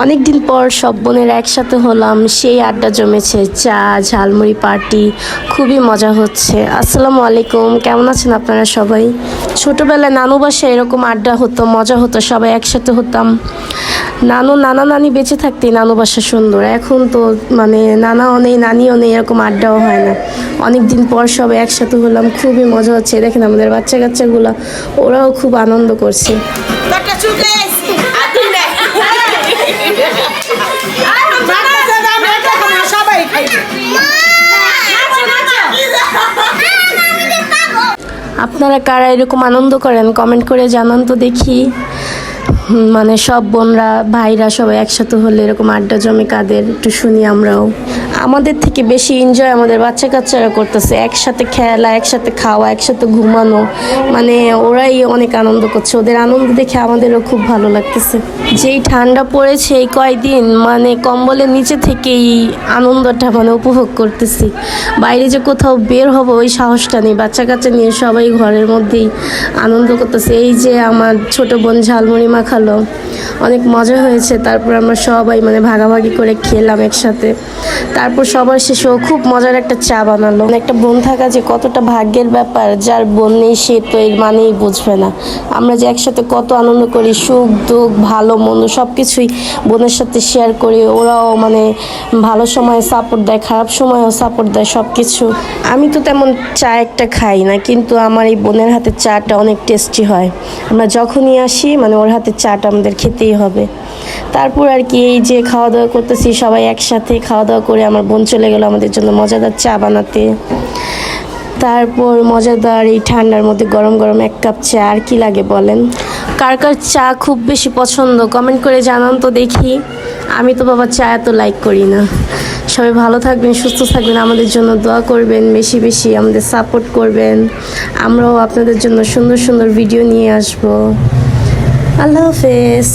অনেক দিন পর সব বোনেরা একসাথে হলাম, সেই আড্ডা জমেছে, চা ঝালমুড়ি পার্টি, খুবই মজা হচ্ছে। আসসালামু আলাইকুম, কেমন আছেন আপনারা সবাই? ছোটোবেলায় নানু বাসায় এরকম আড্ডা হতো, মজা হতো, সবাই একসাথে হতাম। নানা নানি বেঁচে থাকতেই নানু বাসা সুন্দর। এখন তো মানে নানাও নেই, নানিও নেই, এরকম আড্ডাও হয় না। অনেক দিন পর সবাই একসাথে হলাম, খুবই মজা হচ্ছে। দেখেন আমাদের বাচ্চা কাচ্চাগুলো, ওরাও খুব আনন্দ করছে। আপনারা কারা এরকম আনন্দ করেন কমেন্ট করে জানান তো দেখি। মানে সব বোনরা ভাইরা সবাই একসাথে হলে এরকম আড্ডা জমে কাদের, একটু শুনি আমরাও। আমাদের থেকে বেশি এনজয় আমাদের বাচ্চা কাচ্চারা করতেছে, একসাথে খেলা, একসাথে খাওয়া, একসাথে ঘুমানো, মানে ওরাই অনেক আনন্দ করছে। ওদের আনন্দ দেখে আমাদেরও খুব ভালো লাগতেছে। যেই ঠান্ডা পড়েছে এই কয়দিন, মানে কম্বলের নিচে থেকেই আনন্দটা মানে উপভোগ করতেছি। বাইরে যে কোথাও বের হবো ওই সাহসটা নেই, বাচ্চা কাচ্চা নিয়ে সবাই ঘরের মধ্যেই আনন্দ করতেছে। এই যে আমার ছোট বোন ঝালমুড়ি মাখালো, অনেক মজা হয়েছে। তারপর আমরা সবাই মানে ভাগাভাগি করে খেলাম একসাথে। তারপর সবার শেষেও খুব মজার একটা চা বানালো। একটা বোন থাকা যে কতটা ভাগ্যের ব্যাপার, যার বোন নেই সে তো এর মানেই বুঝবে না। আমরা যে একসাথে কত আনন্দ করি, সুখ দুঃখ ভালো মন্দ সব কিছুই বোনের সাথে শেয়ার করি। ওরাও মানে ভালো সময়ে সাপোর্ট দেয়, খারাপ সময়েও সাপোর্ট দেয়, সব কিছু। আমি তো তেমন চা একটা খাই না, কিন্তু আমার এই বোনের হাতে চাটা অনেক টেস্টি হয়। আমরা যখনই আসি মানে ওর হাতে চাটা আমাদের খেতেই হবে। তারপর আর কি এই যে খাওয়া দাওয়া করতেছি, সবাই একসাথে খাওয়া দাওয়া করে আমার বোন চলে গেল আমাদের জন্য মজাদার চা বানাতে। তারপর মজাদার এই ঠান্ডার মধ্যে গরম গরম এক কাপ চা, আর কি লাগে বলেন? কার কার চা খুব বেশি পছন্দ কমেন্ট করে জানান তো দেখি। আমি তো বাবা চা এত লাইক করি না। সবাই ভালো থাকবেন, সুস্থ থাকবেন, আমাদের জন্য দোয়া করবেন, বেশি বেশি আমাদের সাপোর্ট করবেন। আমরাও আপনাদের জন্য সুন্দর সুন্দর ভিডিও নিয়ে আসবো। আল্লাহ হাফেজ।